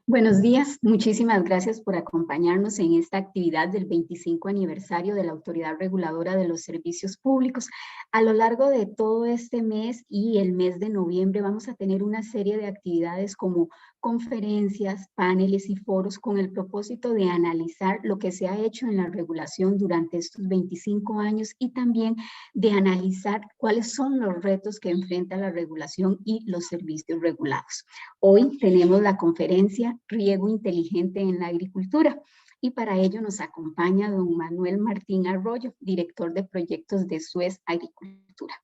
Buenos días, muchísimas gracias por acompañarnos en esta actividad del 25 aniversario de la Autoridad Reguladora de los Servicios Públicos. A lo largo de todo este mes y el mes de noviembre vamos a tener una serie de actividades como conferencias, paneles y foros con el propósito de analizar lo que se ha hecho en la regulación durante estos 25 años y también de analizar cuáles son los retos que enfrenta la regulación y los servicios regulados. Hoy tenemos la conferencia Riego Inteligente en la Agricultura y para ello nos acompaña don Manuel Martín Arroyo, director de proyectos de Suez Agricultura.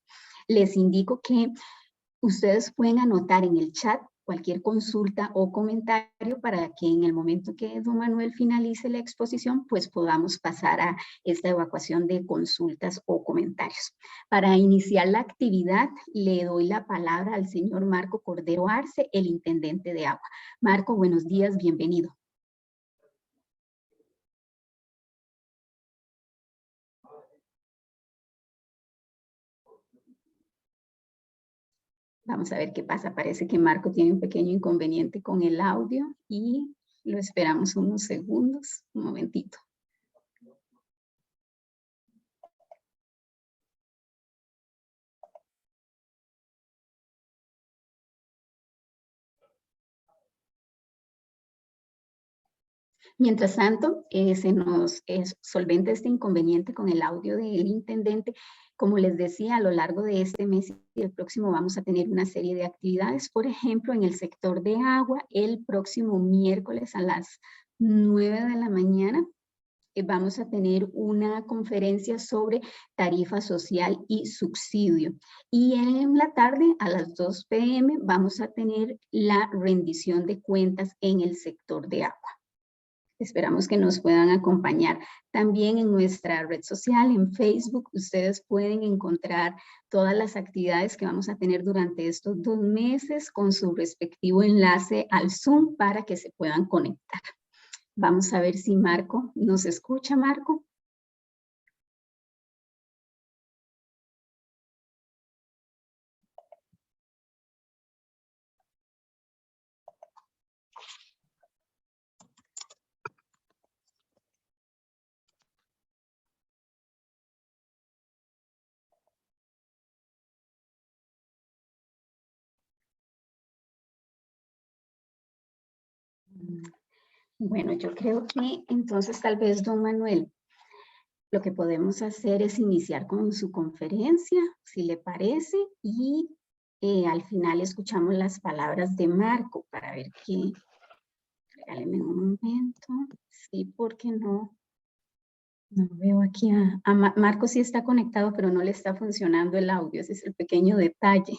Les indico que ustedes pueden anotar en el chat cualquier consulta o comentario para que en el momento que don Manuel finalice la exposición, pues podamos pasar a esta evacuación de consultas o comentarios. Para iniciar la actividad, le doy la palabra al señor Marco Cordero Arce, el intendente de Agua. Marco, buenos días, bienvenido. Vamos a ver qué pasa. Parece que Marco tiene un pequeño inconveniente con el audio y lo esperamos unos segundos, un momentito. Mientras tanto, se nos solventa este inconveniente con el audio del intendente. Como les decía, a lo largo de este mes y el próximo vamos a tener una serie de actividades. Por ejemplo, en el sector de agua, el próximo miércoles a las 9 de la mañana vamos a tener una conferencia sobre tarifa social y subsidio. Y en la tarde, a las 2 p.m., vamos a tener la rendición de cuentas en el sector de agua. Esperamos que nos puedan acompañar. También en nuestra red social, en Facebook, ustedes pueden encontrar todas las actividades que vamos a tener durante estos 2 meses con su respectivo enlace al Zoom para que se puedan conectar. Vamos a ver si Marco nos escucha, Marco. Bueno, yo creo que entonces tal vez don Manuel, lo que podemos hacer es iniciar con su conferencia, si le parece, y al final escuchamos las palabras de Marco para ver qué. Regáleme un momento. Sí, porque no veo aquí a Marco sí está conectado, pero no le está funcionando el audio. Ese es el pequeño detalle.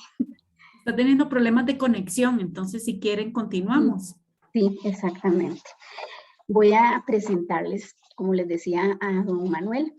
Está teniendo problemas de conexión, entonces si quieren continuamos. Sí, exactamente. Voy a presentarles, como les decía, a don Manuel.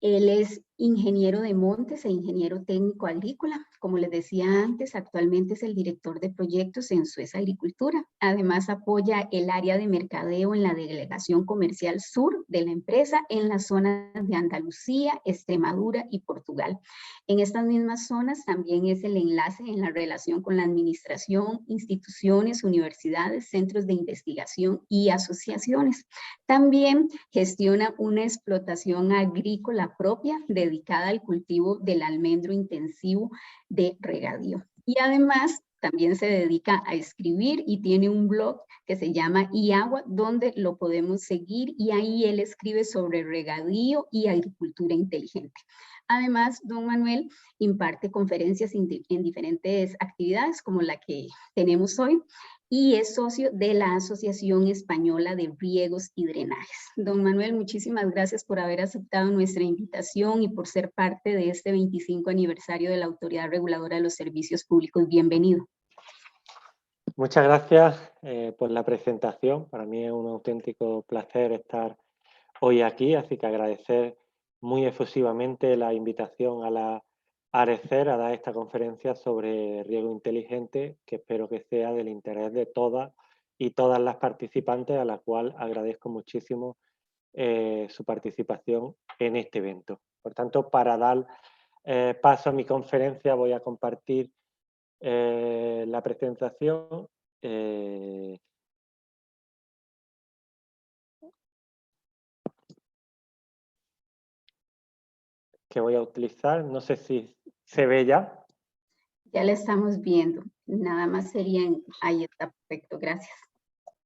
Él es ingeniero de montes e ingeniero técnico agrícola. Como les decía antes, actualmente es el director de proyectos en Suez Agricultura. Además, apoya el área de mercadeo en la Delegación Comercial Sur de la empresa en las zonas de Andalucía, Extremadura y Portugal. En estas mismas zonas también es el enlace en la relación con la administración, instituciones, universidades, centros de investigación y asociaciones. También gestiona una explotación agrícola propia dedicada al cultivo del almendro intensivo de regadío. Y además también se dedica a escribir y tiene un blog que se llama iAgua, donde lo podemos seguir y ahí él escribe sobre regadío y agricultura inteligente. Además, don Manuel imparte conferencias en diferentes actividades como la que tenemos hoy y es socio de la Asociación Española de Riegos y Drenajes. Don Manuel, muchísimas gracias por haber aceptado nuestra invitación y por ser parte de este 25 aniversario de la Autoridad Reguladora de los Servicios Públicos. Bienvenido. Muchas gracias por la presentación. Para mí es un auténtico placer estar hoy aquí, así que agradecer muy efusivamente la invitación a la ARECER a dar esta conferencia sobre riego inteligente, que espero que sea del interés de todas y todas las participantes, a la cual agradezco muchísimo su participación en este evento. Por tanto, para dar paso a mi conferencia, voy a compartir la presentación que voy a utilizar. No sé si se ve ya. Ya la estamos viendo. Nada más serían... Ahí está, perfecto, gracias.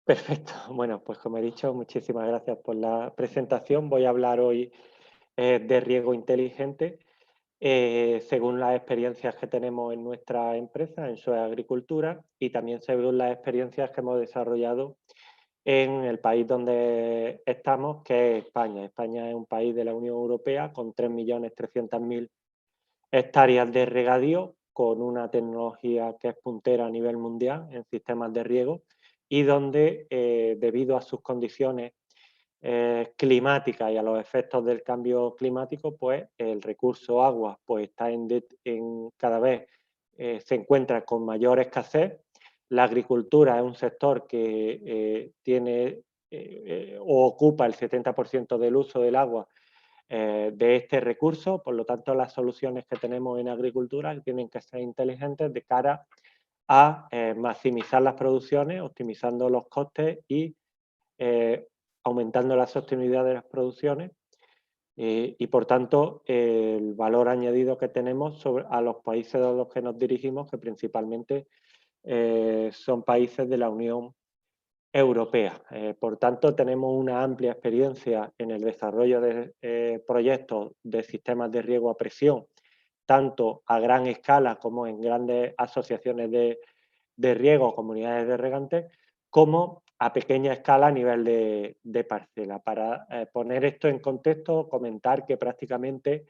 Perfecto. Bueno, pues como he dicho, muchísimas gracias por la presentación. Voy a hablar hoy de riego inteligente, según las experiencias que tenemos en nuestra empresa, en SUE Agricultura, y también según las experiencias que hemos desarrollado en el país donde estamos, que es España. España es un país de la Unión Europea con 3.300.000 hectáreas de regadío, con una tecnología que es puntera a nivel mundial en sistemas de riego y donde, debido a sus condiciones climáticas y a los efectos del cambio climático, pues el recurso agua pues está cada vez se encuentra con mayor escasez. La agricultura es un sector que tiene o ocupa el 70% del uso del agua de este recurso, por lo tanto las soluciones que tenemos en agricultura tienen que ser inteligentes de cara a maximizar las producciones, optimizando los costes y aumentando la sostenibilidad de las producciones y por tanto el valor añadido que tenemos a los países a los que nos dirigimos, que principalmente son países de la Unión Europea. Por tanto, tenemos una amplia experiencia en el desarrollo de proyectos de sistemas de riego a presión, tanto a gran escala como en grandes asociaciones de riego, comunidades de regantes, como a pequeña escala a nivel de parcela. Para poner esto en contexto, comentar que prácticamente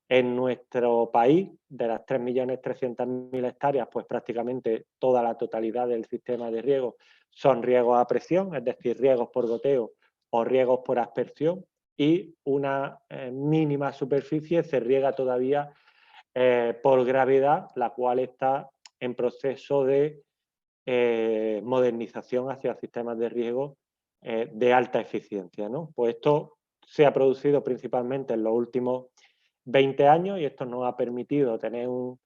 en nuestro país, de las 3.300.000 hectáreas, pues prácticamente toda la totalidad del sistema de riego son riegos a presión, es decir, riegos por goteo o riegos por aspersión, y una mínima superficie se riega todavía por gravedad, la cual está en proceso de modernización hacia sistemas de riego de alta eficiencia, ¿no? Pues esto se ha producido principalmente en los últimos 20 años y esto nos ha permitido tener un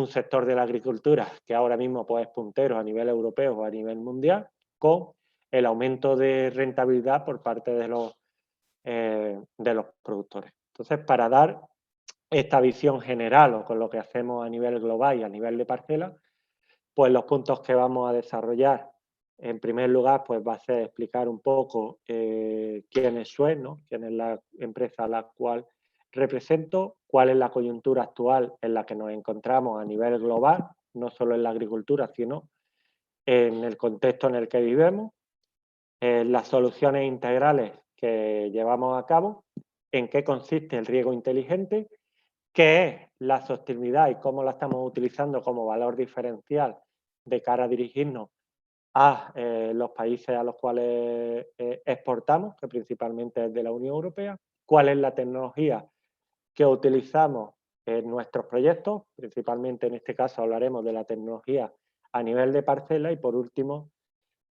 sector de la agricultura que ahora mismo pues, es puntero a nivel europeo o a nivel mundial, con el aumento de rentabilidad por parte de los productores. Entonces, para dar esta visión general o con lo que hacemos a nivel global y a nivel de parcela, pues los puntos que vamos a desarrollar, en primer lugar, pues va a ser explicar un poco quién es SUE, ¿no? Quién es la empresa a la cual represento, cuál es la coyuntura actual en la que nos encontramos a nivel global, no solo en la agricultura, sino en el contexto en el que vivimos, las soluciones integrales que llevamos a cabo, en qué consiste el riego inteligente, qué es la sostenibilidad y cómo la estamos utilizando como valor diferencial de cara a dirigirnos a los países a los cuales exportamos, que principalmente es de la Unión Europea, cuál es la tecnología que utilizamos en nuestros proyectos, principalmente en este caso hablaremos de la tecnología a nivel de parcela y por último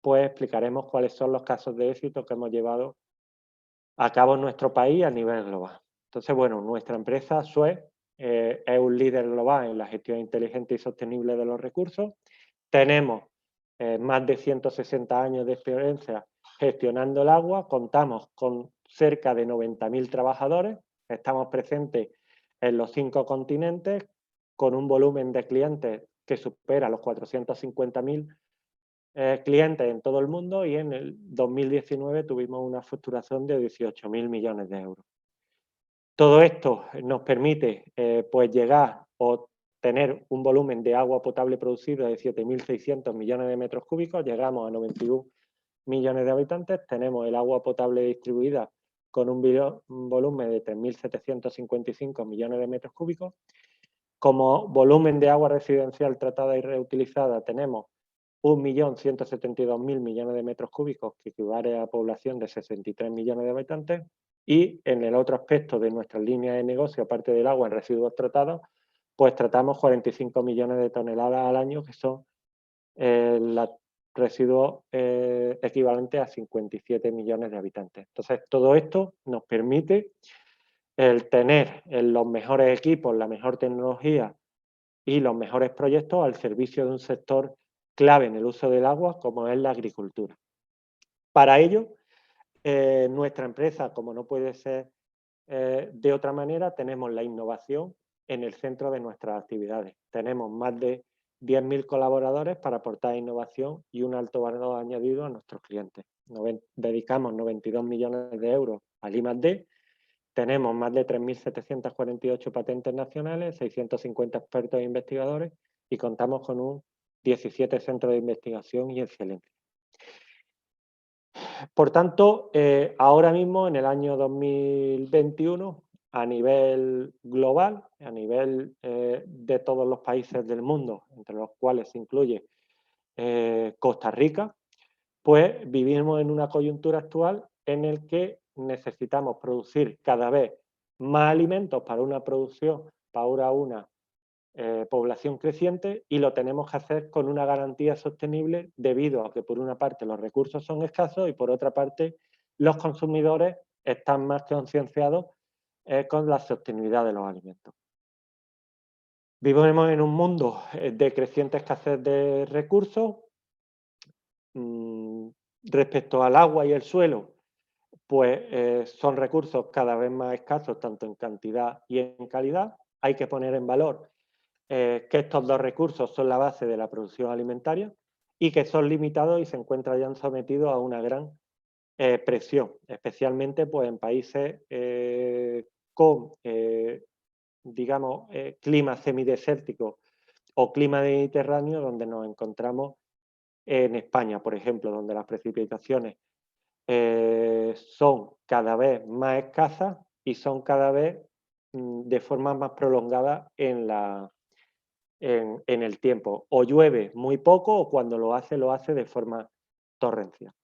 pues explicaremos cuáles son los casos de éxito que hemos llevado a cabo en nuestro país a nivel global. Entonces, bueno, nuestra empresa SUE es un líder global en la gestión inteligente y sostenible de los recursos. Tenemos más de 160 años de experiencia gestionando el agua, contamos con cerca de 90.000 trabajadores, estamos presentes en los 5 continentes, con un volumen de clientes que supera los 450.000 clientes en todo el mundo y en el 2019 tuvimos una facturación de 18.000 millones de euros. Todo esto nos permite pues llegar o tener un volumen de agua potable producido de 7.600 millones de metros cúbicos, llegamos a 91 millones de habitantes, tenemos el agua potable distribuida con un volumen de 3.755 millones de metros cúbicos. Como volumen de agua residencial tratada y reutilizada tenemos 1.172.000 millones de metros cúbicos, que equivale a población de 63 millones de habitantes. Y en el otro aspecto de nuestra línea de negocio, aparte del agua en residuos tratados, pues tratamos 45 millones de toneladas al año, que son los residuos equivalentes a 57 millones de habitantes. Entonces, todo esto nos permite el tener los mejores equipos, la mejor tecnología y los mejores proyectos al servicio de un sector clave en el uso del agua, como es la agricultura. Para ello, nuestra empresa, como no puede ser de otra manera, tenemos la innovación en el centro de nuestras actividades. Tenemos más de 10.000 colaboradores para aportar innovación y un alto valor añadido a nuestros clientes. Dedicamos 92 millones de euros al I+D, tenemos más de 3.748 patentes nacionales, 650 expertos e investigadores y contamos con un 17 centros de investigación y excelencia. Por tanto, ahora mismo, en el año 2021, a nivel global, a nivel de todos los países del mundo, entre los cuales se incluye Costa Rica, pues vivimos en una coyuntura actual en el que necesitamos producir cada vez más alimentos para una producción, para una población creciente, y lo tenemos que hacer con una garantía sostenible debido a que por una parte los recursos son escasos y por otra parte los consumidores están más concienciados con la sostenibilidad de los alimentos. Vivimos en un mundo de creciente escasez de recursos. Respecto al agua y el suelo, pues son recursos cada vez más escasos, tanto en cantidad y en calidad. Hay que poner en valor que estos dos recursos son la base de la producción alimentaria y que son limitados y se encuentran ya sometidos a una gran presión, especialmente pues, en países con, digamos, clima semidesértico o clima mediterráneo, donde nos encontramos en España, por ejemplo, donde las precipitaciones son cada vez más escasas y son cada vez de forma más prolongada en el tiempo. O llueve muy poco o cuando lo hace de forma torrencial.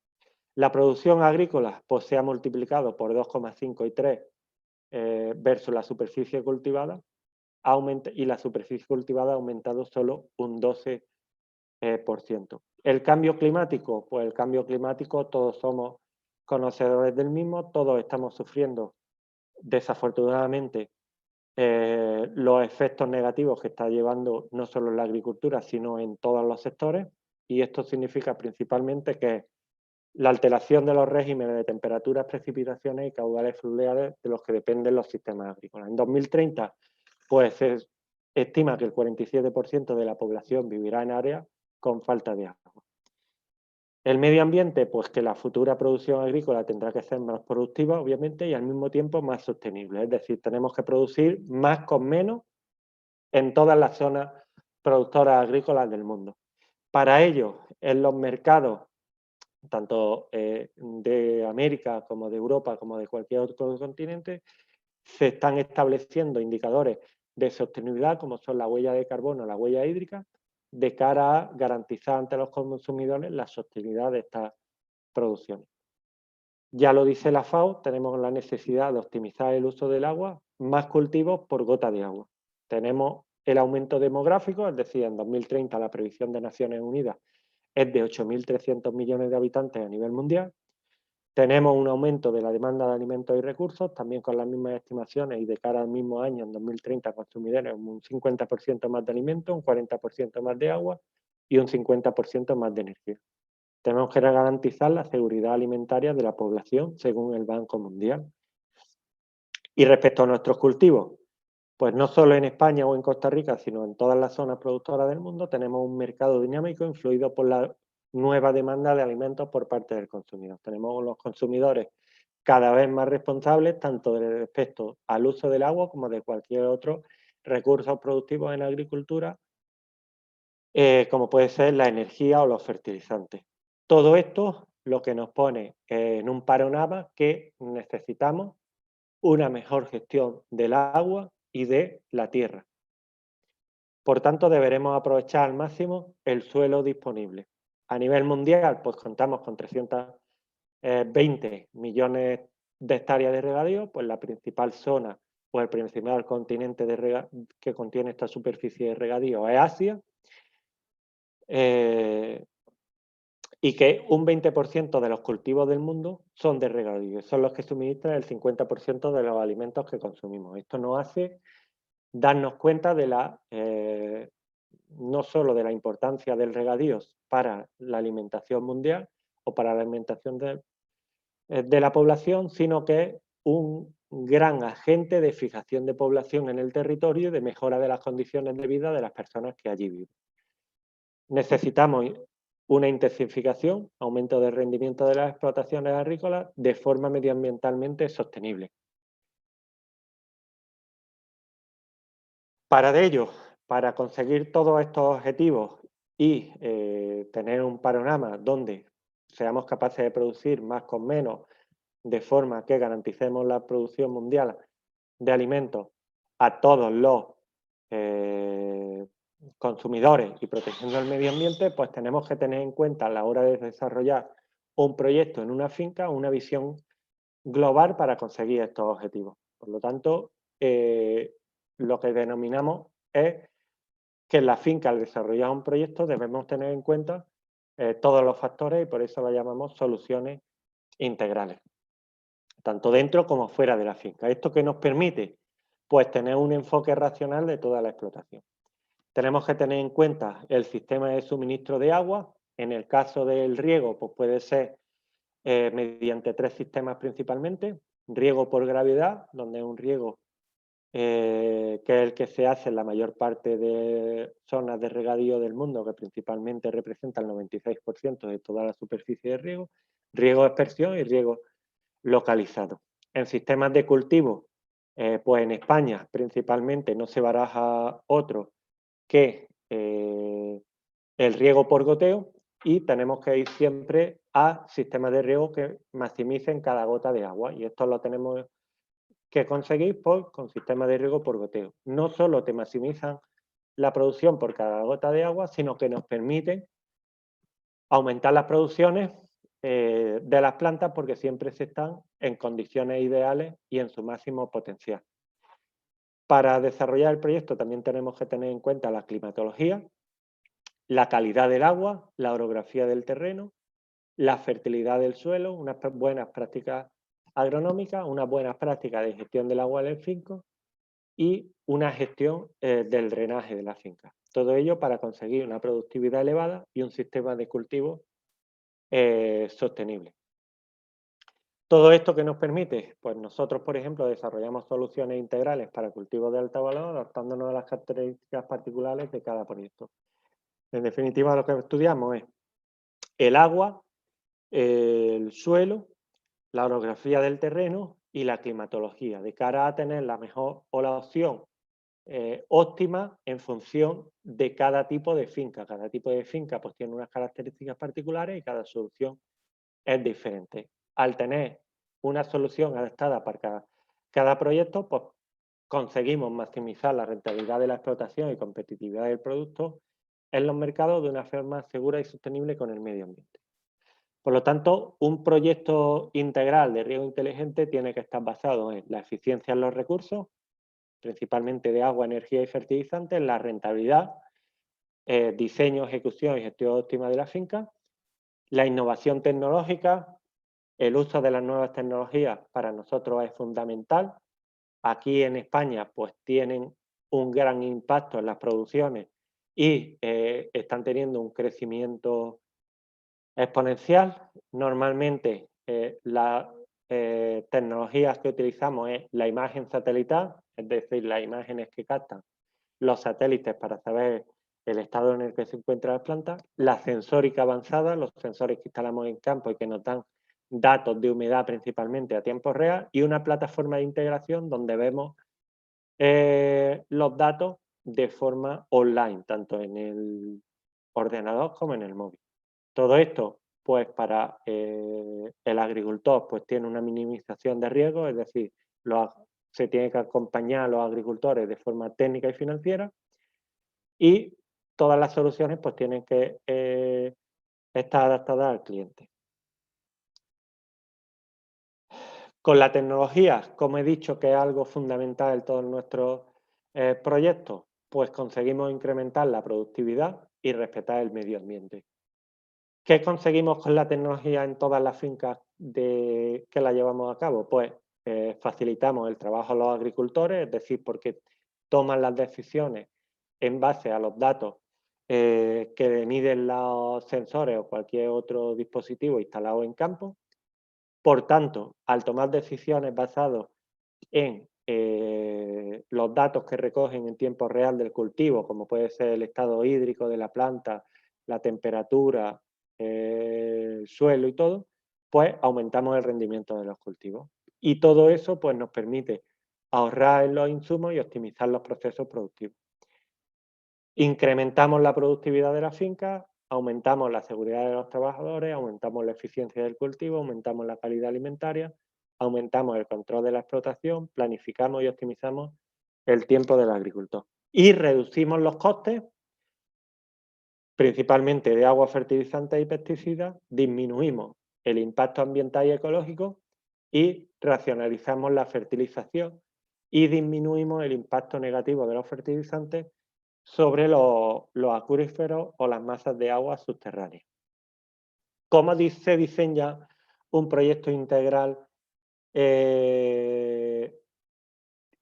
La producción agrícola pues, se ha multiplicado por 2,5 y 3 versus la superficie cultivada, y la superficie cultivada ha aumentado solo un 12%. El cambio climático, pues el cambio climático todos somos conocedores del mismo, todos estamos sufriendo desafortunadamente los efectos negativos que está llevando no solo en la agricultura, sino en todos los sectores, y esto significa principalmente que la alteración de los regímenes de temperaturas, precipitaciones y caudales fluviales de los que dependen los sistemas agrícolas. En 2030, pues se estima que el 47% de la población vivirá en áreas con falta de agua. El medio ambiente, pues que la futura producción agrícola tendrá que ser más productiva, obviamente, y al mismo tiempo más sostenible. Es decir, tenemos que producir más con menos en todas las zonas productoras agrícolas del mundo. Para ello, en los mercados, tanto de América como de Europa, como de cualquier otro continente, se están estableciendo indicadores de sostenibilidad, como son la huella de carbono, la huella hídrica, de cara a garantizar ante los consumidores la sostenibilidad de estas producciones. Ya lo dice la FAO, tenemos la necesidad de optimizar el uso del agua, más cultivos por gota de agua. Tenemos el aumento demográfico, es decir, en 2030 la previsión de Naciones Unidas es de 8.300 millones de habitantes a nivel mundial. Tenemos un aumento de la demanda de alimentos y recursos, también con las mismas estimaciones, y de cara al mismo año, en 2030, consumiremos un 50% más de alimentos, un 40% más de agua y un 50% más de energía. Tenemos que garantizar la seguridad alimentaria de la población, según el Banco Mundial. Y respecto a nuestros cultivos, pues no solo en España o en Costa Rica, sino en todas las zonas productoras del mundo, tenemos un mercado dinámico influido por la nueva demanda de alimentos por parte del consumidor. Tenemos los consumidores cada vez más responsables, tanto respecto al uso del agua como de cualquier otro recurso productivo en agricultura, como puede ser la energía o los fertilizantes. Todo esto lo que nos pone en un panorama que necesitamos una mejor gestión del agua y de la tierra. Por tanto, deberemos aprovechar al máximo el suelo disponible. A nivel mundial, pues contamos con 320 millones de hectáreas de regadío, pues la principal zona o el principal continente que contiene esta superficie de regadío es Asia, y que un 20% de los cultivos del mundo son de regadío, son los que suministran el 50% de los alimentos que consumimos. Esto nos hace darnos cuenta de no solo de la importancia del regadío para la alimentación mundial o para la alimentación de la población, sino que es un gran agente de fijación de población en el territorio y de mejora de las condiciones de vida de las personas que allí viven. Necesitamos una intensificación, aumento del rendimiento de las explotaciones agrícolas de forma medioambientalmente sostenible. Para ello, para conseguir todos estos objetivos y tener un panorama donde seamos capaces de producir más con menos, de forma que garanticemos la producción mundial de alimentos a todos los consumidores y protegiendo el medio ambiente, pues tenemos que tener en cuenta a la hora de desarrollar un proyecto en una finca, una visión global para conseguir estos objetivos. Por lo tanto, lo que denominamos es que en la finca, al desarrollar un proyecto, debemos tener en cuenta todos los factores y por eso lo llamamos soluciones integrales, tanto dentro como fuera de la finca. ¿Esto qué nos permite? Pues tener un enfoque racional de toda la explotación. Tenemos que tener en cuenta el sistema de suministro de agua. En el caso del riego, pues puede ser mediante 3 sistemas principalmente. Riego por gravedad, donde es un riego que es el que se hace en la mayor parte de zonas de regadío del mundo, que principalmente representa el 96% de toda la superficie de riego. Riego de aspersión y riego localizado. En sistemas de cultivo, pues en España principalmente no se baraja otro que el riego por goteo y tenemos que ir siempre a sistemas de riego que maximicen cada gota de agua y esto lo tenemos que conseguir con sistemas de riego por goteo. No solo te maximizan la producción por cada gota de agua, sino que nos permiten aumentar las producciones de las plantas porque siempre se están en condiciones ideales y en su máximo potencial. Para desarrollar el proyecto también tenemos que tener en cuenta la climatología, la calidad del agua, la orografía del terreno, la fertilidad del suelo, unas buenas prácticas agronómicas, unas buenas prácticas de gestión del agua del finco y una gestión del drenaje de la finca. Todo ello para conseguir una productividad elevada y un sistema de cultivo sostenible. ¿Todo esto qué nos permite? Pues nosotros, por ejemplo, desarrollamos soluciones integrales para cultivos de alto valor, adaptándonos a las características particulares de cada proyecto. En definitiva, lo que estudiamos es el agua, el suelo, la orografía del terreno y la climatología, de cara a tener la mejor o la opción óptima en función de cada tipo de finca. Cada tipo de finca pues tiene unas características particulares y cada solución es diferente. Al tener una solución adaptada para cada proyecto, pues conseguimos maximizar la rentabilidad de la explotación y competitividad del producto en los mercados de una forma segura y sostenible con el medio ambiente. Por lo tanto, un proyecto integral de riego inteligente tiene que estar basado en la eficiencia en los recursos, principalmente de agua, energía y fertilizantes, la rentabilidad, diseño, ejecución y gestión óptima de la finca, la innovación tecnológica, el uso de las nuevas tecnologías para nosotros es fundamental. Aquí en España pues tienen un gran impacto en las producciones y están teniendo un crecimiento exponencial. Normalmente las tecnologías que utilizamos es la imagen satelital, es decir, las imágenes que captan los satélites para saber el estado en el que se encuentra la planta, la sensórica avanzada, los sensores que instalamos en campo y que nos dan datos de humedad principalmente a tiempo real y una plataforma de integración donde vemos los datos de forma online, tanto en el ordenador como en el móvil. Todo esto, pues para el agricultor, pues tiene una minimización de riesgos, es decir, se tiene que acompañar a los agricultores de forma técnica y financiera y todas las soluciones pues tienen que estar adaptadas al cliente. Con la tecnología, como he dicho, que es algo fundamental en todos nuestros proyectos, pues conseguimos incrementar la productividad y respetar el medio ambiente. ¿Qué conseguimos con la tecnología en todas las fincas que la llevamos a cabo? Pues facilitamos el trabajo a los agricultores, es decir, porque toman las decisiones en base a los datos que miden los sensores o cualquier otro dispositivo instalado en campo. Por tanto, al tomar decisiones basadas en los datos que recogen en tiempo real del cultivo, como puede ser el estado hídrico de la planta, la temperatura, el suelo y todo, pues aumentamos el rendimiento de los cultivos. Y todo eso pues nos permite ahorrar en los insumos y optimizar los procesos productivos. Incrementamos la productividad de la finca, aumentamos la seguridad de los trabajadores, aumentamos la eficiencia del cultivo, aumentamos la calidad alimentaria, aumentamos el control de la explotación, planificamos y optimizamos el tiempo del agricultor. Y reducimos los costes, principalmente de agua, fertilizantes y pesticidas, disminuimos el impacto ambiental y ecológico y racionalizamos la fertilización y disminuimos el impacto negativo de los fertilizantes sobre los acuíferos o las masas de agua subterráneas. ¿Cómo se diseña un proyecto integral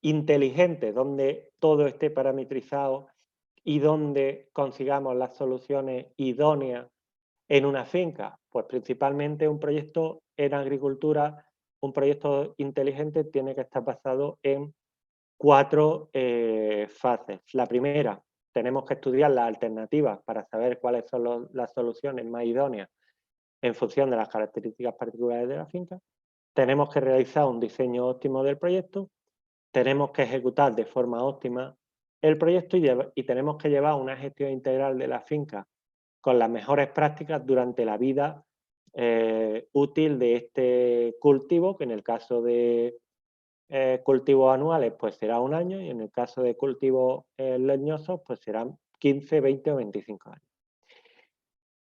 inteligente, donde todo esté parametrizado y donde consigamos las soluciones idóneas en una finca? Pues principalmente un proyecto en agricultura, un proyecto inteligente tiene que estar basado en 4 fases. La primera, tenemos que estudiar las alternativas para saber cuáles son las soluciones más idóneas en función de las características particulares de la finca. Tenemos que realizar un diseño óptimo del proyecto, tenemos que ejecutar de forma óptima el proyecto y tenemos que llevar una gestión integral de la finca con las mejores prácticas durante la vida útil de este cultivo, que en el caso de cultivos anuales pues será 1 año y en el caso de cultivos leñosos pues serán 15, 20 o 25 años.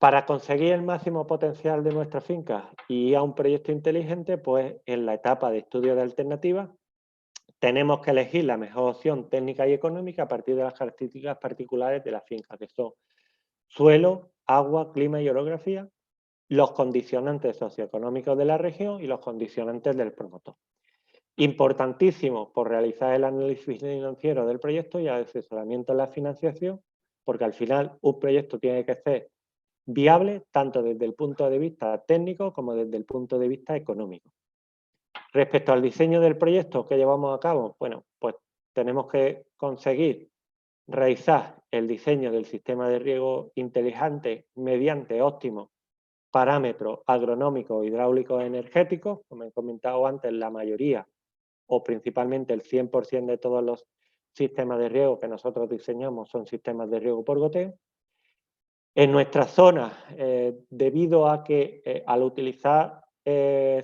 Para conseguir el máximo potencial de nuestra finca y a un proyecto inteligente, pues en la etapa de estudio de alternativas tenemos que elegir la mejor opción técnica y económica a partir de las características particulares de la finca, que son suelo, agua, clima y orografía, los condicionantes socioeconómicos de la región y los condicionantes del promotor. Importantísimo por realizar el análisis financiero del proyecto y el asesoramiento en la financiación, porque al final un proyecto tiene que ser viable tanto desde el punto de vista técnico como desde el punto de vista económico. Respecto al diseño del proyecto que llevamos a cabo, bueno, pues tenemos que conseguir realizar el diseño del sistema de riego inteligente mediante óptimos parámetros agronómicos, hidráulicos, energéticos. Como he comentado antes, la mayoría o principalmente el 100% de todos los sistemas de riego que nosotros diseñamos son sistemas de riego por goteo. En nuestra zona, debido a que al utilizar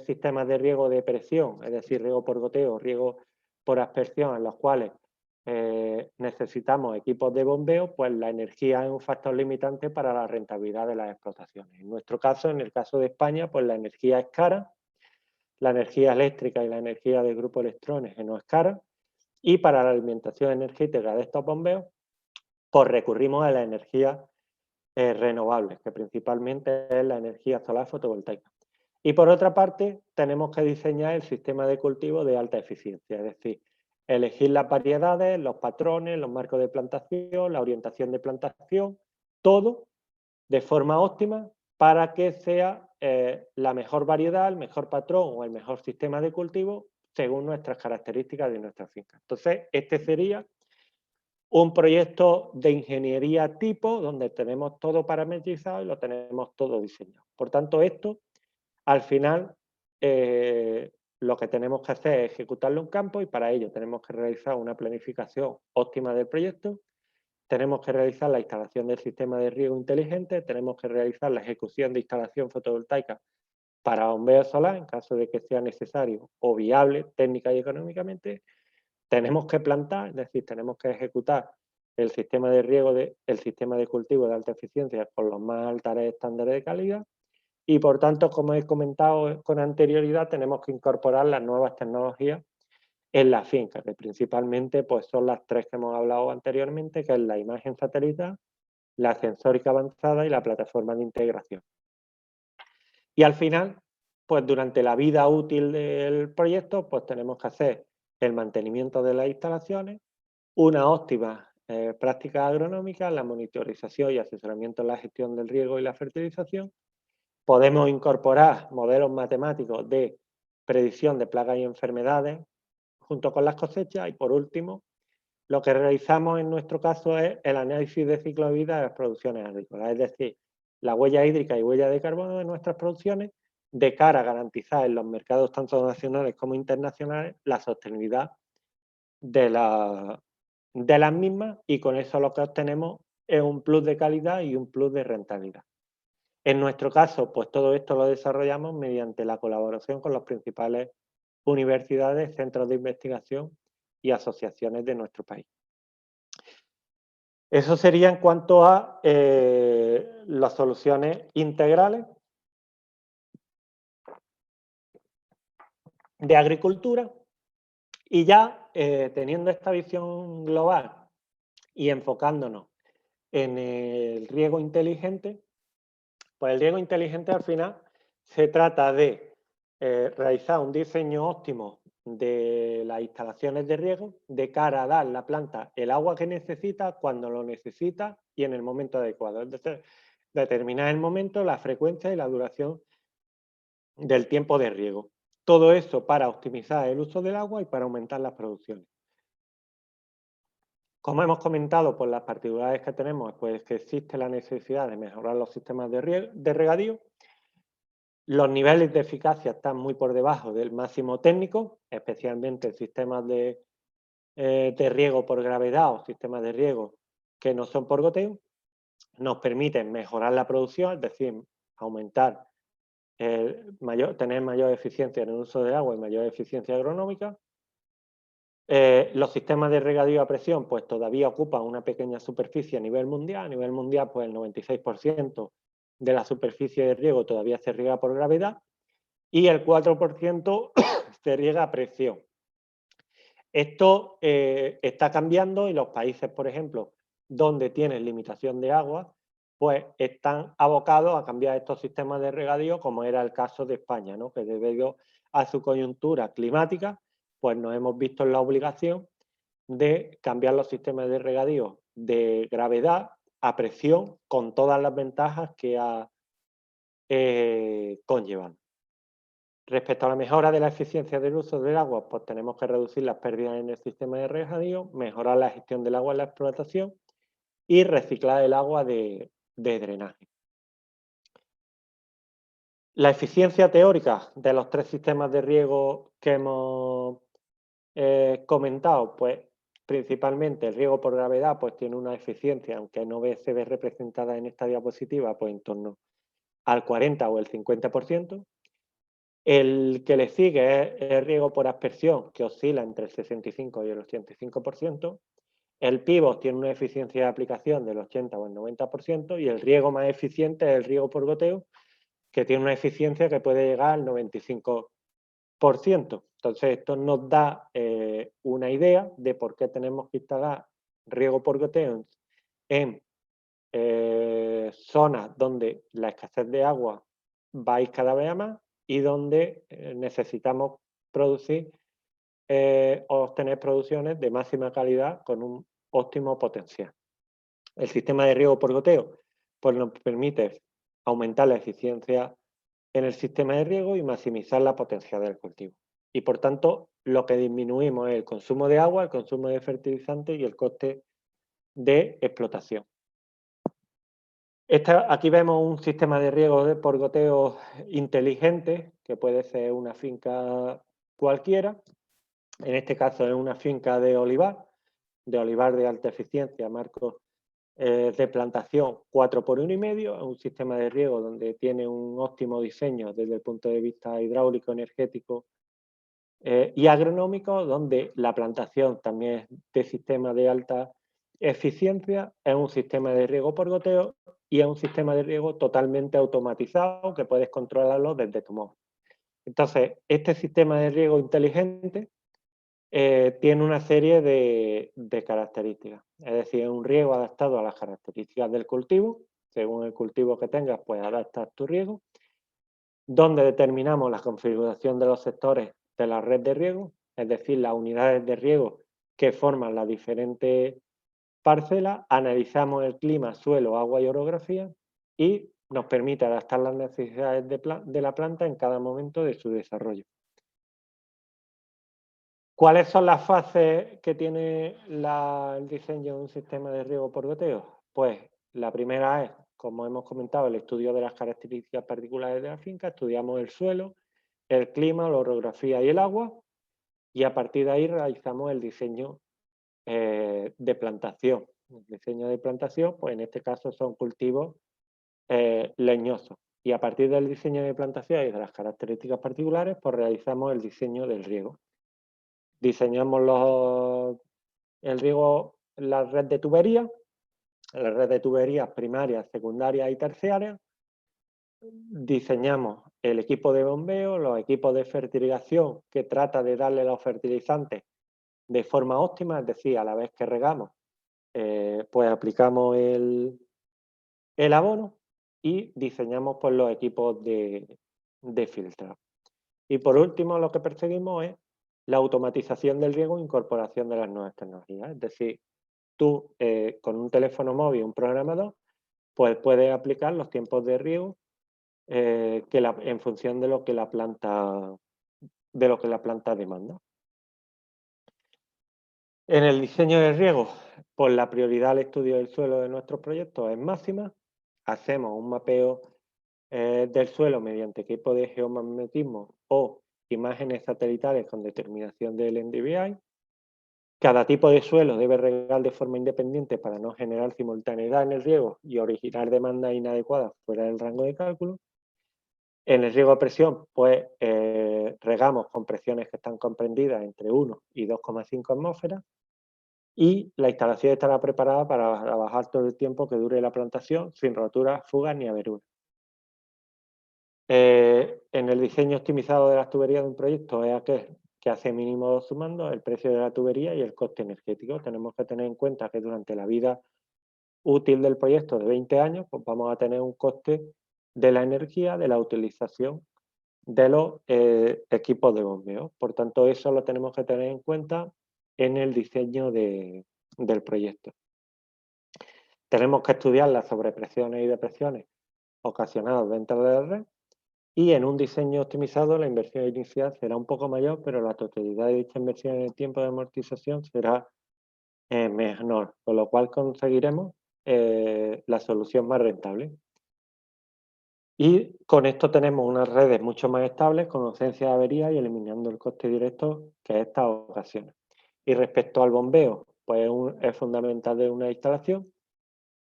sistemas de riego de presión, es decir, riego por goteo, riego por aspersión, en los cuales necesitamos equipos de bombeo, pues la energía es un factor limitante para la rentabilidad de las explotaciones. En nuestro caso, en el caso de España, pues la energía es cara, la energía eléctrica y la energía del grupo electrones no es cara, y para la alimentación energética de estos bombeos, pues recurrimos a la energía renovables, que principalmente es la energía solar fotovoltaica. Y por otra parte, tenemos que diseñar el sistema de cultivo de alta eficiencia, es decir, elegir las variedades, los patrones, los marcos de plantación, la orientación de plantación, todo de forma óptima para que sea la mejor variedad, el mejor patrón o el mejor sistema de cultivo según nuestras características de nuestra finca. Entonces, este sería un proyecto de ingeniería tipo donde tenemos todo parametrizado y lo tenemos todo diseñado. Por tanto, esto, al final, lo que tenemos que hacer es ejecutarlo en campo y para ello tenemos que realizar una planificación óptima del proyecto, tenemos que realizar la instalación del sistema de riego inteligente, tenemos que realizar la ejecución de instalación fotovoltaica para bombeo solar en caso de que sea necesario o viable técnica y económicamente. Tenemos que plantar, es decir, tenemos que ejecutar el sistema de riego, el sistema de cultivo de alta eficiencia con los más altos estándares de calidad y, por tanto, como he comentado con anterioridad, tenemos que incorporar las nuevas tecnologías en la finca, que principalmente pues, son las 3 que hemos hablado anteriormente, que es la imagen satelital, la sensórica avanzada y la plataforma de integración. Y al final, pues durante la vida útil del proyecto, pues tenemos que hacer el mantenimiento de las instalaciones, una óptima práctica agronómica, la monitorización y asesoramiento en la gestión del riego y la fertilización. Podemos incorporar modelos matemáticos de predicción de plagas y enfermedades, junto con las cosechas. Y por último, lo que realizamos en nuestro caso es el análisis de ciclo de vida de las producciones agrícolas, es decir, la huella hídrica y huella de carbono de nuestras producciones de cara a garantizar en los mercados tanto nacionales como internacionales la sostenibilidad de las mismas, y con eso lo que obtenemos es un plus de calidad y un plus de rentabilidad. En nuestro caso, pues todo esto lo desarrollamos mediante la colaboración con las principales universidades, centros de investigación y asociaciones de nuestro país. Eso sería en cuanto a las soluciones integrales de agricultura. Y ya teniendo esta visión global y enfocándonos en el riego inteligente, pues el riego inteligente al final se trata de realizar un diseño óptimo de las instalaciones de riego de cara a dar a la planta el agua que necesita, cuando lo necesita y en el momento adecuado. Es decir, determinar el momento, la frecuencia y la duración del tiempo de riego. Todo eso para optimizar el uso del agua y para aumentar las producciones. Como hemos comentado, por las particularidades que tenemos, pues que existe la necesidad de mejorar los sistemas de regadío. Los niveles de eficacia están muy por debajo del máximo técnico, especialmente en sistemas de riego por gravedad o sistemas de riego que no son por goteo. Nos permiten mejorar la producción, es decir, aumentar, tener mayor eficiencia en el uso del agua y mayor eficiencia agronómica. Los sistemas de regadío a presión pues todavía ocupan una pequeña superficie a nivel mundial. A nivel mundial, pues el 96% de la superficie de riego todavía se riega por gravedad y el 4% se riega a presión. Esto está cambiando y los países, por ejemplo, donde tienen limitación de agua, pues están abocados a cambiar estos sistemas de regadío, como era el caso de España, ¿no? Que debido a su coyuntura climática, pues nos hemos visto en la obligación de cambiar los sistemas de regadío de gravedad a presión, con todas las ventajas que conllevan. Respecto a la mejora de la eficiencia del uso del agua, pues tenemos que reducir las pérdidas en el sistema de regadío, mejorar la gestión del agua en la explotación y reciclar el agua de drenaje. La eficiencia teórica de los tres sistemas de riego que hemos comentado, pues principalmente el riego por gravedad pues tiene una eficiencia, aunque no se ve representada en esta diapositiva, pues en torno al 40 o el 50%. El que le sigue es el riego por aspersión, que oscila entre el 65 y el 85%. El pivot tiene una eficiencia de aplicación del 80 o el 90%, y el riego más eficiente es el riego por goteo, que tiene una eficiencia que puede llegar al 95%. Entonces, esto nos da una idea de por qué tenemos que instalar riego por goteo en zonas donde la escasez de agua va a ir cada vez a más y donde necesitamos producir o obtener producciones de máxima calidad con un óptimo potencial. El sistema de riego por goteo pues nos permite aumentar la eficiencia en el sistema de riego y maximizar la potencial del cultivo. Y por tanto, lo que disminuimos es el consumo de agua, el consumo de fertilizantes y el coste de explotación. Aquí vemos un sistema de riego por goteo inteligente, que puede ser una finca cualquiera. En este caso es una finca de olivar de alta eficiencia, marcos de plantación 4 por 1,5, es un sistema de riego donde tiene un óptimo diseño desde el punto de vista hidráulico, energético y agronómico, donde la plantación también es de sistema de alta eficiencia, es un sistema de riego por goteo y es un sistema de riego totalmente automatizado que puedes controlarlo desde tu móvil. Entonces, este sistema de riego inteligente tiene una serie de características, es decir, es un riego adaptado a las características del cultivo. Según el cultivo que tengas, pues adaptas tu riego, donde determinamos la configuración de los sectores de la red de riego, es decir, las unidades de riego que forman las diferentes parcelas, analizamos el clima, suelo, agua y orografía y nos permite adaptar las necesidades de la planta en cada momento de su desarrollo. ¿Cuáles son las fases que tiene el diseño de un sistema de riego por goteo? Pues la primera es, como hemos comentado, el estudio de las características particulares de la finca. Estudiamos el suelo, el clima, la orografía y el agua, y a partir de ahí realizamos el diseño de plantación. El diseño de plantación, pues en este caso son cultivos leñosos. Y a partir del diseño de plantación y de las características particulares, pues realizamos el diseño del riego. Diseñamos el riego, la red de tuberías primarias, secundarias y terciarias. Diseñamos el equipo de bombeo, los equipos de fertilización que trata de darle los fertilizantes de forma óptima, es decir, a la vez que regamos, pues aplicamos el abono, y diseñamos pues, los equipos de filtrado. Y por último, lo que perseguimos es la automatización del riego e incorporación de las nuevas tecnologías. Es decir, tú con un teléfono móvil, un programador, pues puedes aplicar los tiempos de riego en función de lo que la planta demanda. En el diseño de riego, pues la prioridad al estudio del suelo de nuestros proyectos es máxima. Hacemos un mapeo del suelo mediante equipo de geomagnetismo o imágenes satelitales con determinación del NDVI. Cada tipo de suelo debe regar de forma independiente para no generar simultaneidad en el riego y originar demandas inadecuadas fuera del rango de cálculo. En el riego a presión, pues regamos con presiones que están comprendidas entre 1 y 2,5 atmósferas, y la instalación estará preparada para trabajar todo el tiempo que dure la plantación sin roturas, fugas ni averuras. En el diseño optimizado de las tuberías de un proyecto es aquel que hace mínimo sumando el precio de la tubería y el coste energético. Tenemos que tener en cuenta que durante la vida útil del proyecto de 20 años, pues vamos a tener un coste de la energía, de la utilización de los equipos de bombeo. Por tanto, eso lo tenemos que tener en cuenta en el diseño del proyecto. Tenemos que estudiar las sobrepresiones y depresiones ocasionadas dentro de la red, y en un diseño optimizado la inversión inicial será un poco mayor, pero la totalidad de dicha inversión en el tiempo de amortización será menor, con lo cual conseguiremos la solución más rentable. Y con esto tenemos unas redes mucho más estables, con ausencia de averías y eliminando el coste directo que estas ocasiones. Y respecto al bombeo, pues es fundamental de una instalación,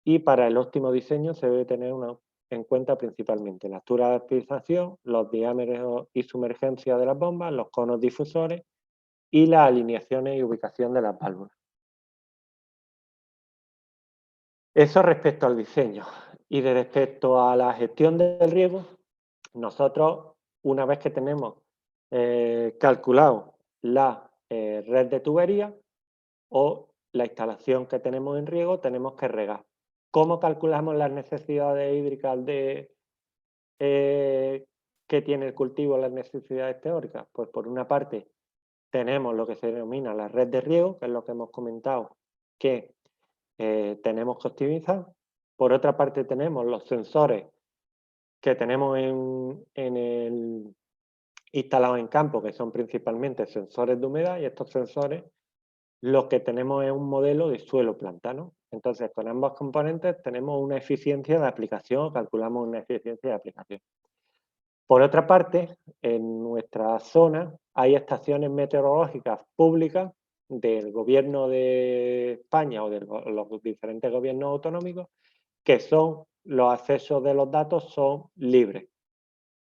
y para el óptimo diseño se debe tener en cuenta principalmente la altura de aspiración, los diámetros y sumergencia de las bombas, los conos difusores y las alineaciones y ubicación de las válvulas. Eso respecto al diseño. Y respecto a la gestión del riego, nosotros, una vez que tenemos calculado la red de tubería o la instalación que tenemos en riego, tenemos que regar. ¿Cómo calculamos las necesidades hídricas que tiene el cultivo, las necesidades teóricas? Pues por una parte tenemos lo que se denomina la red de riego, que es lo que hemos comentado, que tenemos que optimizar. Por otra parte tenemos los sensores que tenemos instalados en campo, que son principalmente sensores de humedad, y estos sensores lo que tenemos es un modelo de suelo plantano. Entonces, con ambos componentes tenemos una eficiencia de aplicación, calculamos una eficiencia de aplicación. Por otra parte, en nuestra zona hay estaciones meteorológicas públicas del Gobierno de España o de los diferentes gobiernos autonómicos, que son, los accesos de los datos son libres.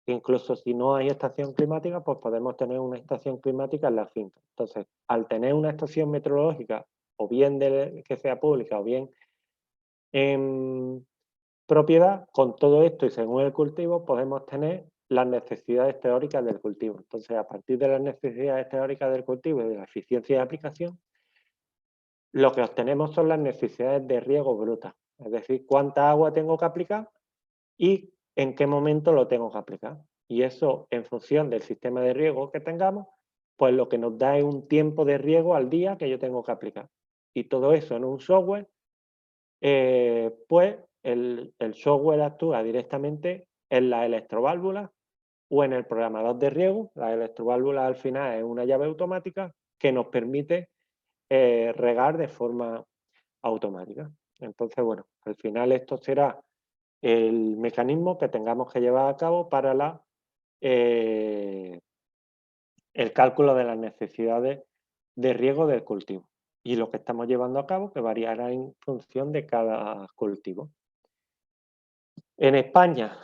Incluso si no hay estación climática, pues podemos tener una estación climática en la finca. Entonces, al tener una estación meteorológica, o bien que sea pública o bien en propiedad, con todo esto y según el cultivo, podemos tener las necesidades teóricas del cultivo. Entonces, a partir de las necesidades teóricas del cultivo y de la eficiencia de aplicación, lo que obtenemos son las necesidades de riego brutas. Es decir, cuánta agua tengo que aplicar y en qué momento lo tengo que aplicar. Y eso, en función del sistema de riego que tengamos, pues lo que nos da es un tiempo de riego al día que yo tengo que aplicar. Y todo eso en un software, pues el software actúa directamente en la electroválvula o en el programador de riego. La electroválvula al final es una llave automática que nos permite regar de forma automática. Entonces, bueno, al final esto será el mecanismo que tengamos que llevar a cabo para el cálculo de las necesidades de riego del cultivo y lo que estamos llevando a cabo, que variará en función de cada cultivo. En España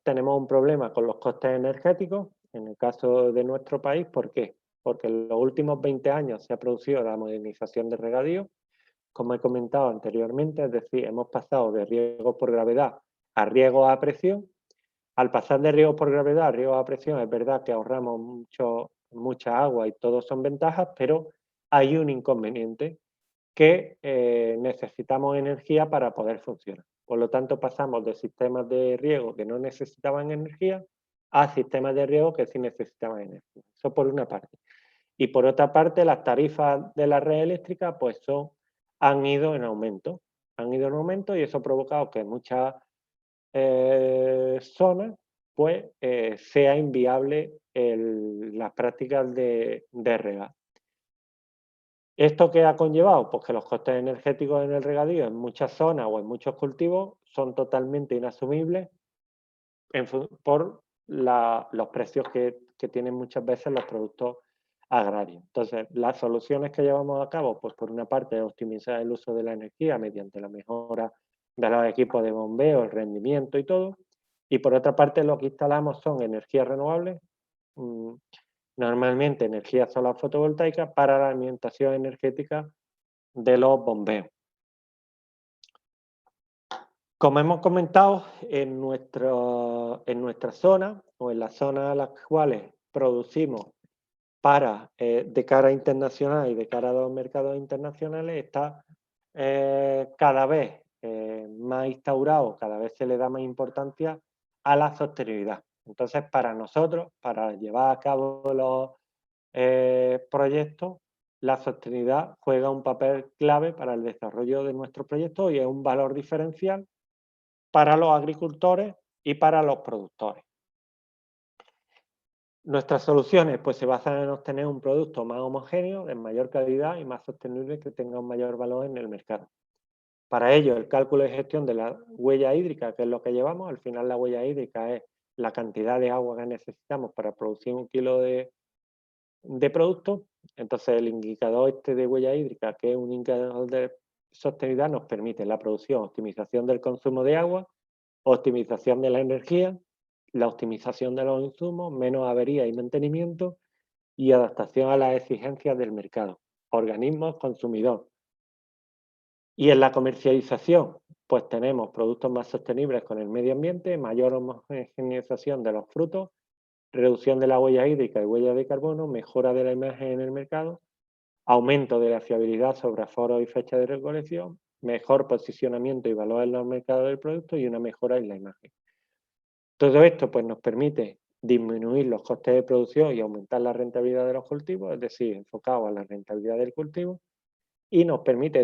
tenemos un problema con los costes energéticos, en el caso de nuestro país. ¿Por qué? Porque en los últimos 20 años se ha producido la modernización de regadío, como he comentado anteriormente, es decir, hemos pasado de riego por gravedad a riego a presión. Al pasar de riego por gravedad a riego a presión, es verdad que ahorramos mucha agua y todo son ventajas, pero hay un inconveniente, que necesitamos energía para poder funcionar. Por lo tanto, pasamos de sistemas de riego que no necesitaban energía a sistemas de riego que sí necesitaban energía. Eso por una parte. Y por otra parte, las tarifas de la red eléctrica pues han ido en aumento. Han ido en aumento y eso ha provocado que en muchas zonas pues sea inviable las prácticas de regar. ¿Esto qué ha conllevado? Pues que los costes energéticos en el regadío en muchas zonas o en muchos cultivos son totalmente inasumibles por los precios que tienen muchas veces los productos agrarios. Entonces, las soluciones que llevamos a cabo, pues por una parte, es optimizar el uso de la energía mediante la mejora de los equipos de bombeo, el rendimiento y todo. Y por otra parte, lo que instalamos son energías renovables, normalmente energía solar fotovoltaica, para la alimentación energética de los bombeos. Como hemos comentado, en nuestra zona o en las zonas a las cuales producimos de cara internacional y de cara a los mercados internacionales, está cada vez más instaurado, cada vez se le da más importancia a la sostenibilidad. Entonces, para nosotros, para llevar a cabo los proyectos, la sostenibilidad juega un papel clave para el desarrollo de nuestros proyectos y es un valor diferencial para los agricultores y para los productores. Nuestras soluciones pues se basan en obtener un producto más homogéneo, de mayor calidad y más sostenible, que tenga un mayor valor en el mercado. Para ello, el cálculo y gestión de la huella hídrica, que es lo que llevamos, al final la huella hídrica es la cantidad de agua que necesitamos para producir 1 kilo de producto. Entonces, el indicador de huella hídrica, que es un indicador de sostenibilidad, nos permite la producción, optimización del consumo de agua, optimización de la energía, la optimización de los insumos, menos avería y mantenimiento y adaptación a las exigencias del mercado, organismos, consumidor. Y en la comercialización, pues tenemos productos más sostenibles con el medio ambiente, mayor homogeneización de los frutos, reducción de la huella hídrica y huella de carbono, mejora de la imagen en el mercado, aumento de la fiabilidad sobre aforos y fecha de recolección, mejor posicionamiento y valor en los mercados del producto y una mejora en la imagen. Todo esto pues, nos permite disminuir los costes de producción y aumentar la rentabilidad de los cultivos, es decir, enfocado a la rentabilidad del cultivo, y nos permite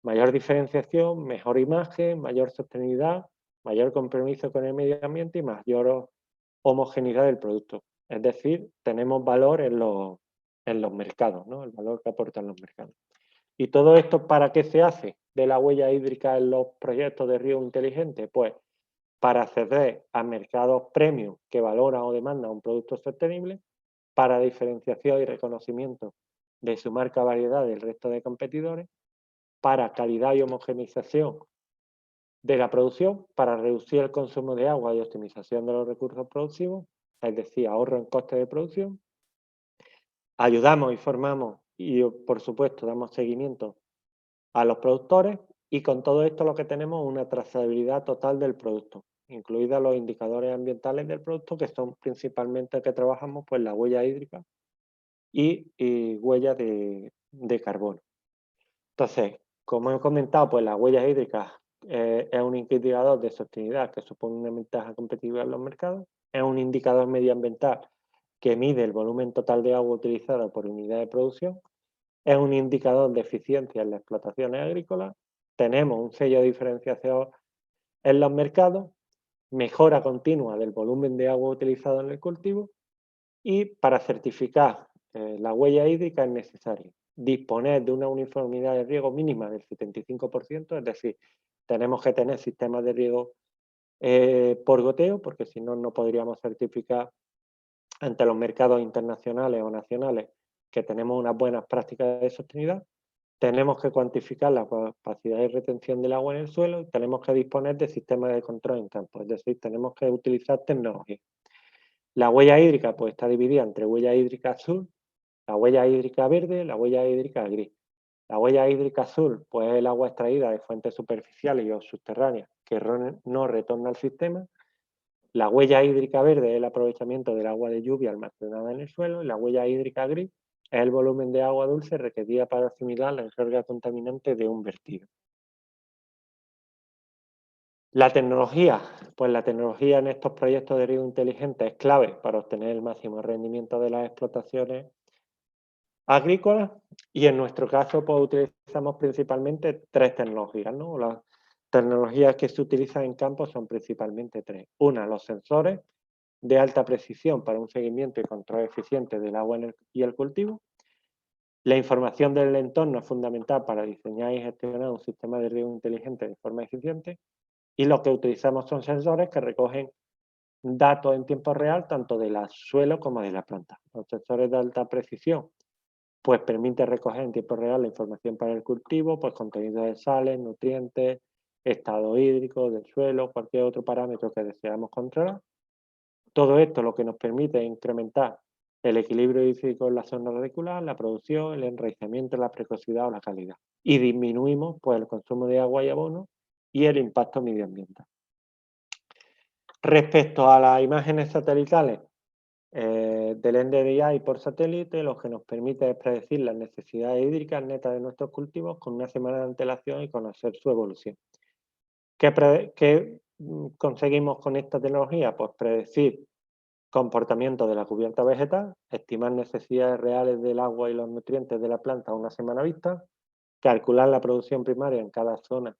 mayor diferenciación, mejor imagen, mayor sostenibilidad, mayor compromiso con el medio ambiente y mayor homogeneidad del producto. Es decir, tenemos valor en los mercados, ¿no? El valor que aportan los mercados. ¿Y todo esto para qué se hace de la huella hídrica en los proyectos de riego inteligente? Pues para acceder a mercados premium que valoran o demandan un producto sostenible, para diferenciación y reconocimiento de su marca variedad del resto de competidores, para calidad y homogeneización de la producción, para reducir el consumo de agua y optimización de los recursos productivos, es decir, ahorro en costes de producción. Ayudamos y formamos y, por supuesto, damos seguimiento a los productores, y con todo esto lo que tenemos es una trazabilidad total del producto, incluidos los indicadores ambientales del producto, que son principalmente que trabajamos pues la huella hídrica y huella de carbono. Entonces, como he comentado, pues la huella hídrica es un indicador de sostenibilidad que supone una ventaja competitiva en los mercados, es un indicador medioambiental que mide el volumen total de agua utilizada por unidad de producción, es un indicador de eficiencia en las explotaciones agrícolas, tenemos un sello diferenciador en los mercados, mejora continua del volumen de agua utilizado en el cultivo Y para certificar la huella hídrica es necesario disponer de una uniformidad de riego mínima del 75%, es decir, tenemos que tener sistemas de riego por goteo, porque si no, no podríamos certificar ante los mercados internacionales o nacionales que tenemos unas buenas prácticas de sostenibilidad. Tenemos que cuantificar la capacidad de retención del agua en el suelo y tenemos que disponer de sistemas de control en campo, es decir, tenemos que utilizar tecnología. La huella hídrica pues, está dividida entre huella hídrica azul, la huella hídrica verde, la huella hídrica gris. La huella hídrica azul pues, es el agua extraída de fuentes superficiales y o subterráneas que no retorna al sistema. La huella hídrica verde es el aprovechamiento del agua de lluvia almacenada en el suelo y la huella hídrica gris es el volumen de agua dulce requerida para asimilar la carga contaminante de un vertido. La tecnología, pues la tecnología en estos proyectos de riego inteligente es clave para obtener el máximo rendimiento de las explotaciones agrícolas y en nuestro caso pues utilizamos principalmente tres tecnologías, ¿no? Las tecnologías que se utilizan en campo son principalmente tres. Una, los sensores de alta precisión para un seguimiento y control eficiente del agua y el cultivo. La información del entorno es fundamental para diseñar y gestionar un sistema de riego inteligente de forma eficiente. Y lo que utilizamos son sensores que recogen datos en tiempo real tanto del suelo como de la planta. Los sensores de alta precisión pues permite recoger en tiempo real la información para el cultivo, pues contenido de sales, nutrientes, estado hídrico del suelo, cualquier otro parámetro que deseamos controlar. Todo esto lo que nos permite es incrementar el equilibrio hídrico en la zona radicular, la producción, el enraizamiento, la precocidad o la calidad. Y disminuimos pues, el consumo de agua y abono y el impacto medioambiental. Respecto a las imágenes satelitales del NDVI por satélite, lo que nos permite es predecir las necesidades hídricas netas de nuestros cultivos con una semana de antelación y conocer su evolución. ¿Qué conseguimos con esta tecnología? Pues predecir comportamiento de la cubierta vegetal, estimar necesidades reales del agua y los nutrientes de la planta a una semana vista, calcular la producción primaria en cada zona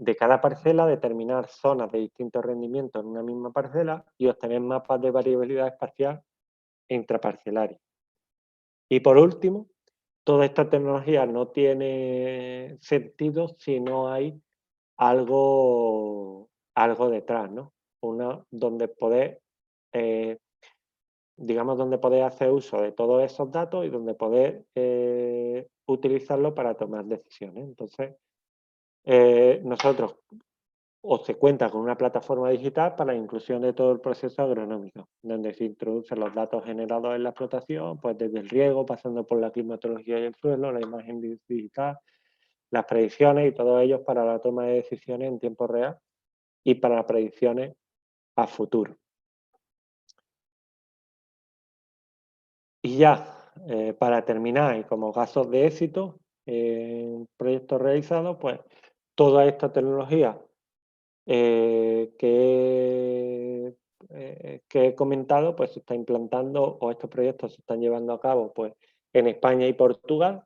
de cada parcela, determinar zonas de distintos rendimientos en una misma parcela y obtener mapas de variabilidad espacial e intraparcelaria. Y por último, toda esta tecnología no tiene sentido si no hay algo detrás, ¿no? Donde poder, donde poder hacer uso de todos esos datos y donde poder utilizarlo para tomar decisiones. Entonces, nosotros o se cuenta con una plataforma digital para la inclusión de todo el proceso agronómico, donde se introducen los datos generados en la explotación, pues desde el riego, pasando por la climatología y el suelo, la imagen digital, las predicciones y todos ellos para la toma de decisiones en tiempo real y para las predicciones a futuro. Y ya, para terminar, y como casos de éxito en proyectos realizados, pues toda esta tecnología que he comentado, pues se está implantando o estos proyectos se están llevando a cabo pues, en España y Portugal,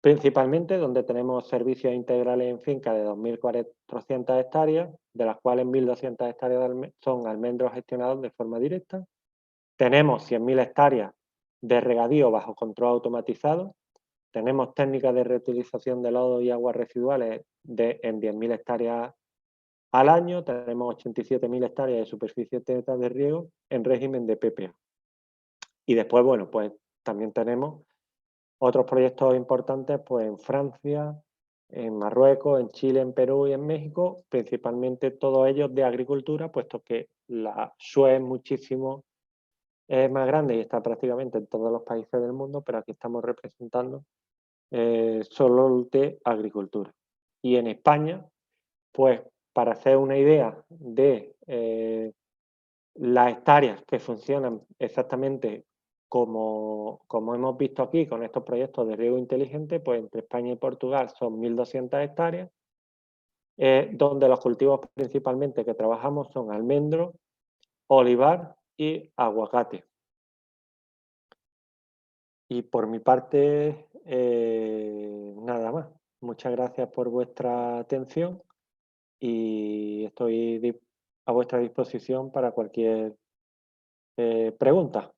principalmente donde tenemos servicios integrales en finca de 2.400 hectáreas, de las cuales 1.200 hectáreas son almendros gestionados de forma directa. Tenemos 100.000 hectáreas de regadío bajo control automatizado. Tenemos técnicas de reutilización de lodo y aguas residuales en 10.000 hectáreas al año. Tenemos 87.000 hectáreas de superficie de riego en régimen de PPA. Y después, bueno, pues también tenemos otros proyectos importantes pues en Francia, en Marruecos, en Chile, en Perú y en México, principalmente todos ellos de agricultura, puesto que la SUE es más grande y está prácticamente en todos los países del mundo, pero aquí estamos representando solo de agricultura. Y en España, pues para hacer una idea de las hectáreas que funcionan exactamente como hemos visto aquí con estos proyectos de riego inteligente, pues entre España y Portugal son 1.200 hectáreas, donde los cultivos principalmente que trabajamos son almendro, olivar y aguacate. Y por mi parte, nada más. Muchas gracias por vuestra atención y estoy a vuestra disposición para cualquier preguntas.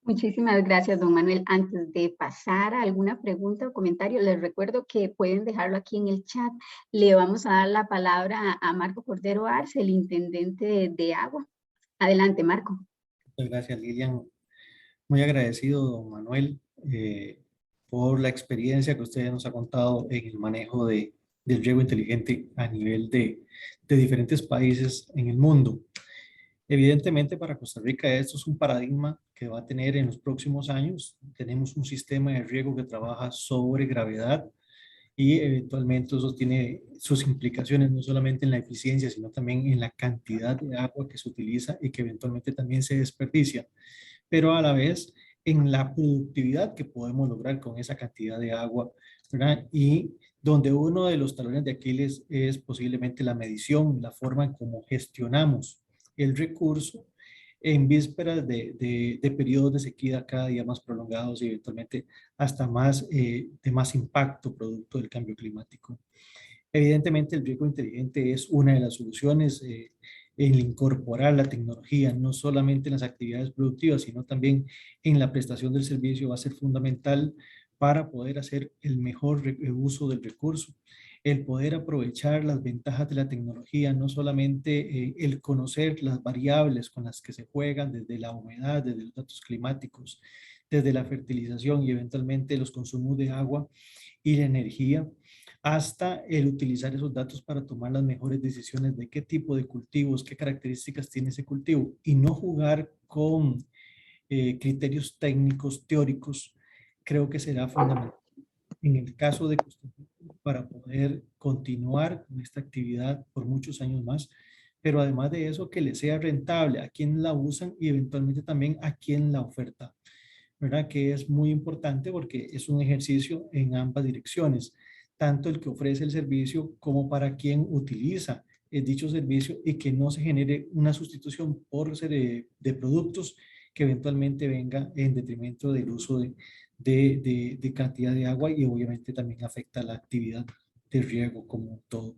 Muchísimas gracias, don Manuel. Antes de pasar a alguna pregunta o comentario, les recuerdo que pueden dejarlo aquí en el chat. Le vamos a dar la palabra a Marco Cordero Arce, el intendente de Agua. Adelante, Marco. Muchas gracias, Lilian. Muy agradecido, don Manuel, por la experiencia que usted nos ha contado en el manejo del riego inteligente a nivel de diferentes países en el mundo. Evidentemente, para Costa Rica esto es un paradigma que va a tener en los próximos años. Tenemos un sistema de riego que trabaja sobre gravedad y eventualmente eso tiene sus implicaciones no solamente en la eficiencia, sino también en la cantidad de agua que se utiliza y que eventualmente también se desperdicia, pero a la vez en la productividad que podemos lograr con esa cantidad de agua, ¿verdad? Y donde uno de los talones de Aquiles es posiblemente la medición, la forma en cómo gestionamos el recurso en vísperas de periodos de sequía cada día más prolongados y eventualmente hasta más, de más impacto producto del cambio climático. Evidentemente el riego inteligente es una de las soluciones en incorporar la tecnología, no solamente en las actividades productivas, sino también en la prestación del servicio va a ser fundamental para poder hacer el mejor uso del recurso, el poder aprovechar las ventajas de la tecnología, no solamente el conocer las variables con las que se juegan, desde la humedad, desde los datos climáticos, desde la fertilización y eventualmente los consumos de agua y la energía, hasta el utilizar esos datos para tomar las mejores decisiones de qué tipo de cultivos, qué características tiene ese cultivo y no jugar con criterios técnicos, teóricos, creo que será fundamental en el caso de Costa Rica para poder continuar con esta actividad por muchos años más, pero además de eso que le sea rentable a quien la usan y eventualmente también a quien la oferta, ¿verdad? Que es muy importante porque es un ejercicio en ambas direcciones, tanto el que ofrece el servicio como para quien utiliza dicho servicio y que no se genere una sustitución por de productos que eventualmente venga en detrimento del uso de cantidad de agua y obviamente también afecta la actividad de riego como todo.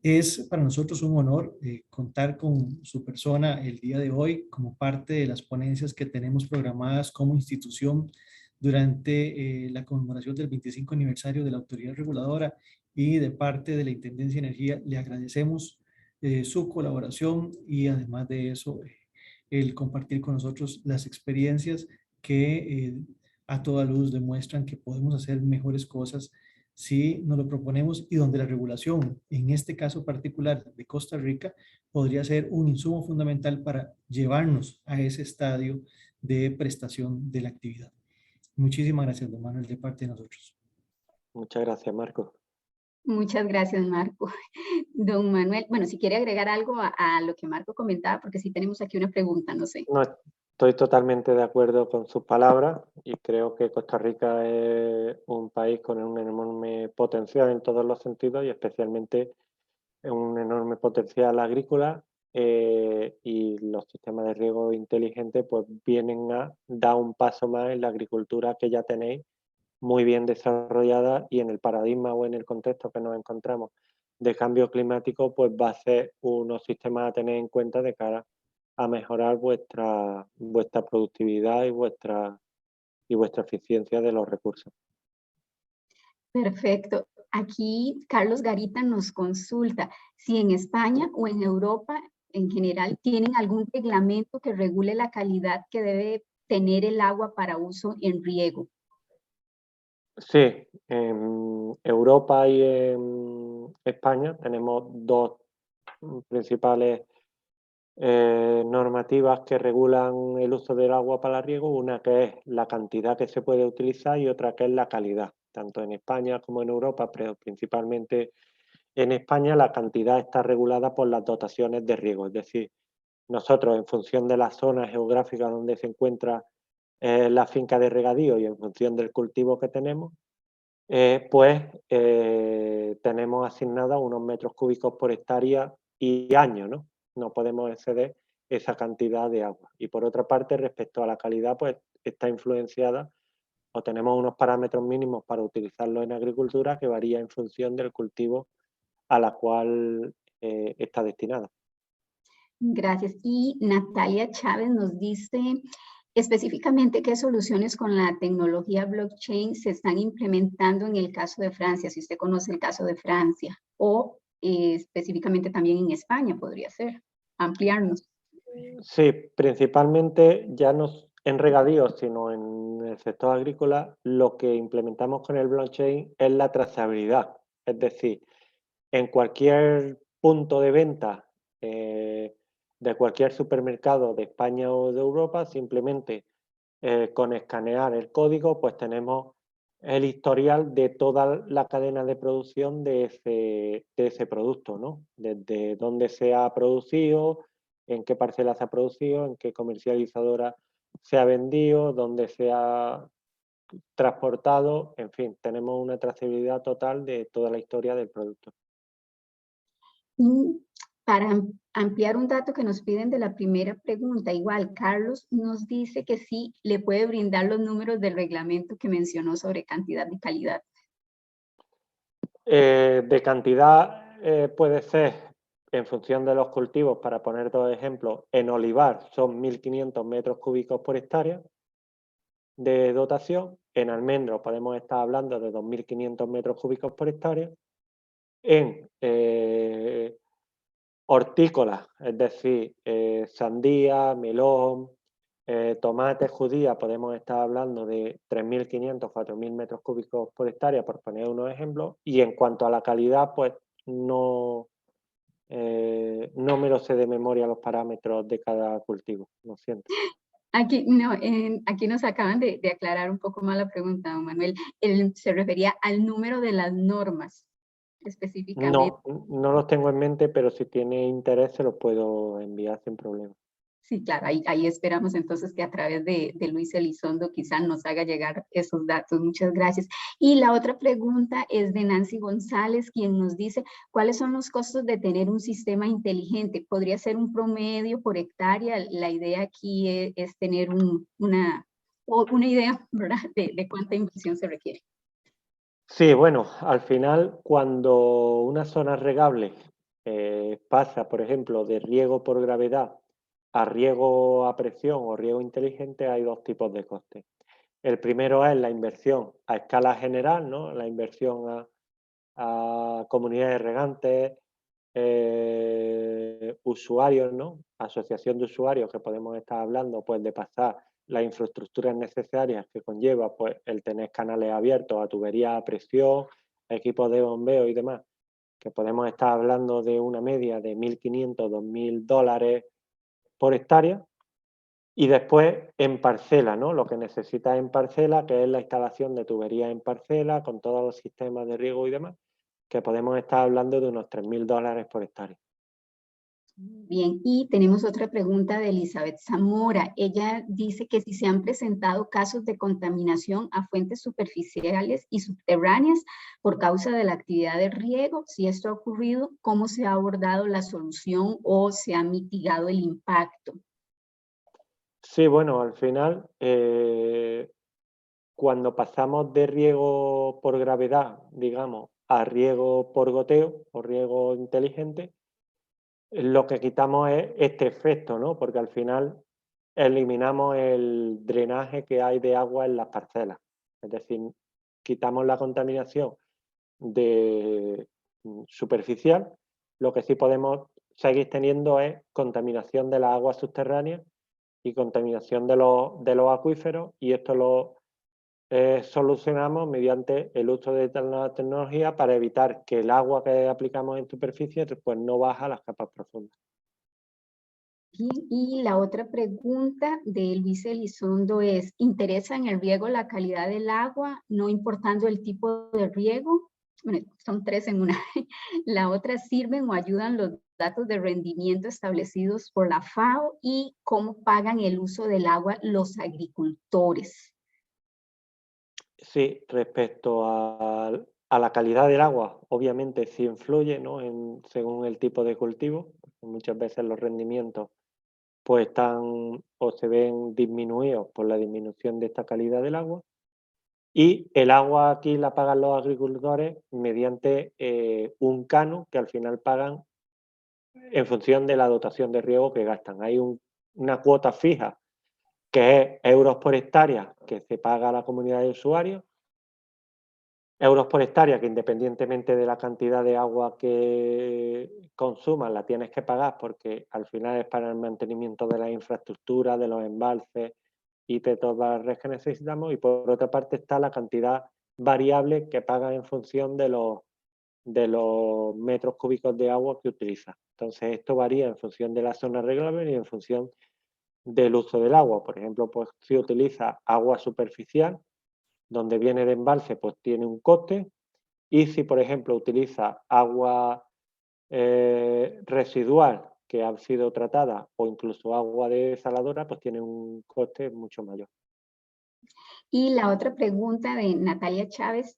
Es para nosotros un honor contar con su persona el día de hoy como parte de las ponencias que tenemos programadas como institución durante la conmemoración del 25 aniversario de la autoridad reguladora y de parte de la Intendencia de Energía. Le agradecemos su colaboración y además de eso el compartir con nosotros las experiencias que a toda luz demuestran que podemos hacer mejores cosas si nos lo proponemos y donde la regulación, en este caso particular de Costa Rica, podría ser un insumo fundamental para llevarnos a ese estadio de prestación de la actividad. Muchísimas gracias, don Manuel, de parte de nosotros. Muchas gracias, Marco. Muchas gracias, Marco. Don Manuel, bueno, si quiere agregar algo a lo que Marco comentaba, porque sí tenemos aquí una pregunta, no sé. No, estoy totalmente de acuerdo con sus palabras y creo que Costa Rica es un país con un enorme potencial en todos los sentidos y especialmente un enorme potencial agrícola y los sistemas de riego inteligente pues vienen a dar un paso más en la agricultura que ya tenéis muy bien desarrollada y en el paradigma o en el contexto que nos encontramos de cambio climático pues va a ser unos sistemas a tener en cuenta de cara a mejorar vuestra productividad y vuestra eficiencia de los recursos. Perfecto. Aquí Carlos Garita nos consulta si en España o en Europa en general tienen algún reglamento que regule la calidad que debe tener el agua para uso en riego. Sí, en Europa y en España tenemos dos principales normativas que regulan el uso del agua para riego, una que es la cantidad que se puede utilizar y otra que es la calidad, tanto en España como en Europa, pero principalmente en España la cantidad está regulada por las dotaciones de riego, es decir, nosotros en función de la zona geográfica donde se encuentra la finca de regadío y en función del cultivo que tenemos, tenemos asignados unos metros cúbicos por hectárea y año, ¿no? No podemos exceder esa cantidad de agua. Y por otra parte, respecto a la calidad, pues está influenciada o tenemos unos parámetros mínimos para utilizarlo en agricultura que varía en función del cultivo a la cual está destinada. Gracias. Y Natalia Chávez nos dice específicamente qué soluciones con la tecnología blockchain se están implementando en el caso de Francia, si usted conoce el caso de Francia, o específicamente también en España podría ser, ampliarnos. Sí, principalmente ya no en regadíos, sino en el sector agrícola, lo que implementamos con el blockchain es la trazabilidad. Es decir, en cualquier punto de venta de cualquier supermercado de España o de Europa, simplemente con escanear el código, pues tenemos el historial de toda la cadena de producción de ese producto, ¿no? Desde dónde se ha producido, en qué parcela se ha producido, en qué comercializadora se ha vendido, dónde se ha transportado, en fin, tenemos una trazabilidad total de toda la historia del producto. Y para ampliar un dato que nos piden de la primera pregunta, igual Carlos nos dice que sí le puede brindar los números del reglamento que mencionó sobre cantidad y calidad. De cantidad puede ser en función de los cultivos, para poner dos ejemplos, en olivar son 1.500 metros cúbicos por hectárea de dotación, en almendro podemos estar hablando de 2.500 metros cúbicos por hectárea, en hortícolas, es decir, sandía, melón, tomate, judía, podemos estar hablando de 3.500, 4.000 metros cúbicos por hectárea, por poner unos ejemplos, y en cuanto a la calidad, pues no me lo sé de memoria los parámetros de cada cultivo, lo siento. Aquí, no, aquí nos acaban de aclarar un poco más la pregunta, don Manuel. Se refería al número de las normas, específicamente. No los tengo en mente, pero si tiene interés se los puedo enviar sin problema. Sí, claro, ahí esperamos entonces que a través de Luis Elizondo quizá nos haga llegar esos datos. Muchas gracias. Y la otra pregunta es de Nancy González, quien nos dice, ¿cuáles son los costos de tener un sistema inteligente? ¿Podría ser un promedio por hectárea? La idea aquí es tener una idea, ¿verdad? De cuánta inversión se requiere. Sí, bueno, al final cuando una zona regable pasa, por ejemplo, de riego por gravedad a riego a presión o riego inteligente, hay dos tipos de costes. El primero es la inversión a escala general, ¿no? La inversión a comunidades regantes, usuarios, ¿no? Asociación de usuarios, que podemos estar hablando pues de pasar las infraestructuras necesarias que conlleva pues el tener canales abiertos a tuberías a presión, equipos de bombeo y demás, que podemos estar hablando de una media de 1.500, 2.000 dólares por hectárea. Y después en parcela, ¿no? Lo que necesita en parcela, que es la instalación de tuberías en parcela con todos los sistemas de riego y demás, que podemos estar hablando de unos 3.000 dólares por hectárea. Bien, y tenemos otra pregunta de Elizabeth Zamora. Ella dice que si se han presentado casos de contaminación a fuentes superficiales y subterráneas por causa de la actividad de riego, si esto ha ocurrido, ¿cómo se ha abordado la solución o se ha mitigado el impacto? Sí, bueno, al final, cuando pasamos de riego por gravedad, digamos, a riego por goteo o riego inteligente, lo que quitamos es este efecto, ¿no? Porque al final eliminamos el drenaje que hay de agua en las parcelas. Es decir, quitamos la contaminación de superficial, lo que sí podemos seguir teniendo es contaminación de las aguas subterráneas y contaminación de los acuíferos, y esto lo solucionamos mediante el uso de la tecnología para evitar que el agua que aplicamos en superficie pues no baja a las capas profundas. Bien, y la otra pregunta de Luis Elizondo es, ¿interesa en el riego la calidad del agua, no importando el tipo de riego? Bueno, son tres en una. La otra, ¿sirven o ayudan los datos de rendimiento establecidos por la FAO? ¿Y cómo pagan el uso del agua los agricultores? Sí, respecto a la calidad del agua, obviamente sí influye, ¿no? Según el tipo de cultivo, porque muchas veces los rendimientos pues están o se ven disminuidos por la disminución de esta calidad del agua. Y el agua aquí la pagan los agricultores mediante un canon que al final pagan en función de la dotación de riego que gastan. Hay una cuota fija que es euros por hectárea que se paga a la comunidad de usuarios, euros por hectárea que independientemente de la cantidad de agua que consumas la tienes que pagar porque al final es para el mantenimiento de la infraestructura, de los embalses y de todas las redes que necesitamos, y por otra parte está la cantidad variable que pagas en función de los metros cúbicos de agua que utilizas. Entonces esto varía en función de la zona regable y en función del uso del agua. Por ejemplo, pues si utiliza agua superficial, donde viene de embalse, pues tiene un coste, y si, por ejemplo, utiliza agua residual que ha sido tratada o incluso agua de desaladora, pues tiene un coste mucho mayor. Y la otra pregunta de Natalia Chávez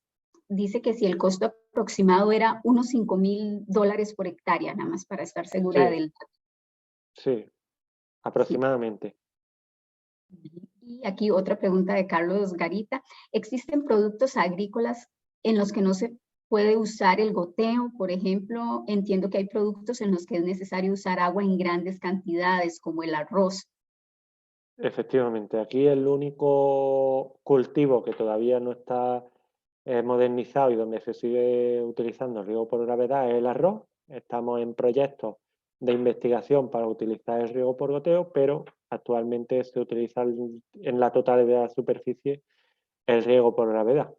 dice que si el costo aproximado era unos $5,000 por hectárea, nada más para estar segura Sí. del... Sí, aproximadamente. Y aquí otra pregunta de Carlos Garita. ¿Existen productos agrícolas en los que no se puede usar el goteo? Por ejemplo, entiendo que hay productos en los que es necesario usar agua en grandes cantidades, como el arroz. Efectivamente, aquí el único cultivo que todavía no está modernizado y donde se sigue utilizando el riego por gravedad es el arroz. Estamos en proyectos de investigación para utilizar el riego por goteo, pero actualmente se utiliza en la totalidad de la superficie el riego por gravedad.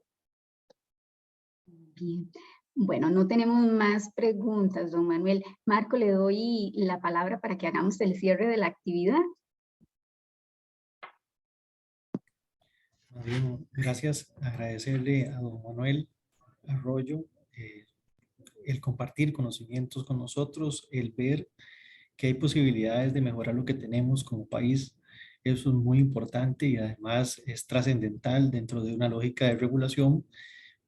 Bien. Bueno, no tenemos más preguntas, don Manuel. Marco, le doy la palabra para que hagamos el cierre de la actividad. Bien, gracias. Agradecerle a don Manuel Arroyo el compartir conocimientos con nosotros, el ver que hay posibilidades de mejorar lo que tenemos como país. Eso es muy importante y además es trascendental dentro de una lógica de regulación,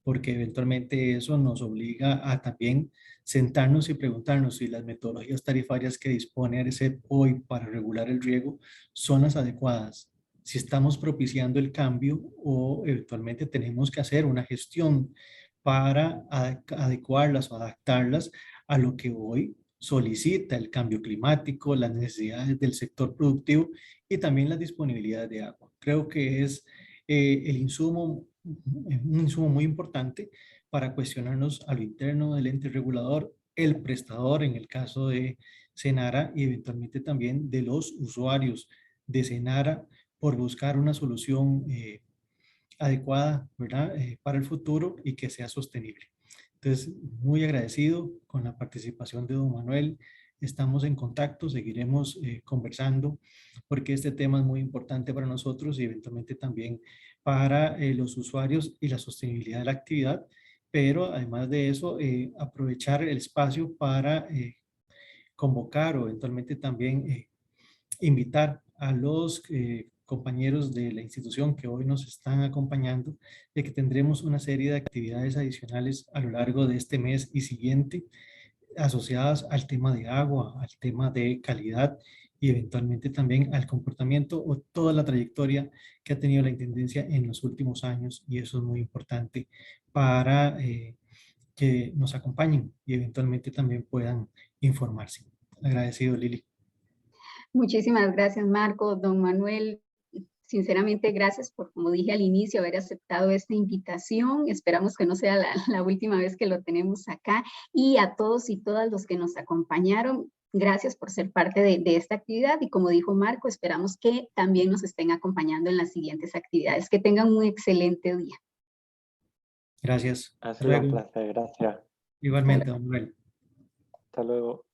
porque eventualmente eso nos obliga a también sentarnos y preguntarnos si las metodologías tarifarias que dispone ARECEP hoy para regular el riego son las adecuadas, si estamos propiciando el cambio o eventualmente tenemos que hacer una gestión para adecuarlas o adaptarlas a lo que hoy solicita el cambio climático, las necesidades del sector productivo y también la disponibilidad de agua. Creo que es un insumo muy importante para cuestionarnos a lo interno del ente regulador, el prestador en el caso de Senara y eventualmente también de los usuarios de Senara por buscar una solución adecuada, ¿verdad? Para el futuro y que sea sostenible. Entonces, muy agradecido con la participación de don Manuel. Estamos en contacto, seguiremos conversando porque este tema es muy importante para nosotros y eventualmente también para los usuarios y la sostenibilidad de la actividad, pero además de eso, aprovechar el espacio para convocar o eventualmente también invitar a los compañeros de la institución que hoy nos están acompañando, de que tendremos una serie de actividades adicionales a lo largo de este mes y siguiente, asociadas al tema de agua, al tema de calidad y eventualmente también al comportamiento o toda la trayectoria que ha tenido la Intendencia en los últimos años, y eso es muy importante para que nos acompañen y eventualmente también puedan informarse. Agradecido, Lili. Muchísimas gracias, Marco. Don Manuel, sinceramente, gracias por, como dije al inicio, haber aceptado esta invitación. Esperamos que no sea la última vez que lo tenemos acá. Y a todos y todas los que nos acompañaron, gracias por ser parte de esta actividad. Y como dijo Marco, esperamos que también nos estén acompañando en las siguientes actividades. Que tengan un excelente día. Gracias. Ha sido un placer, gracias. Igualmente, don Manuel. Hasta luego.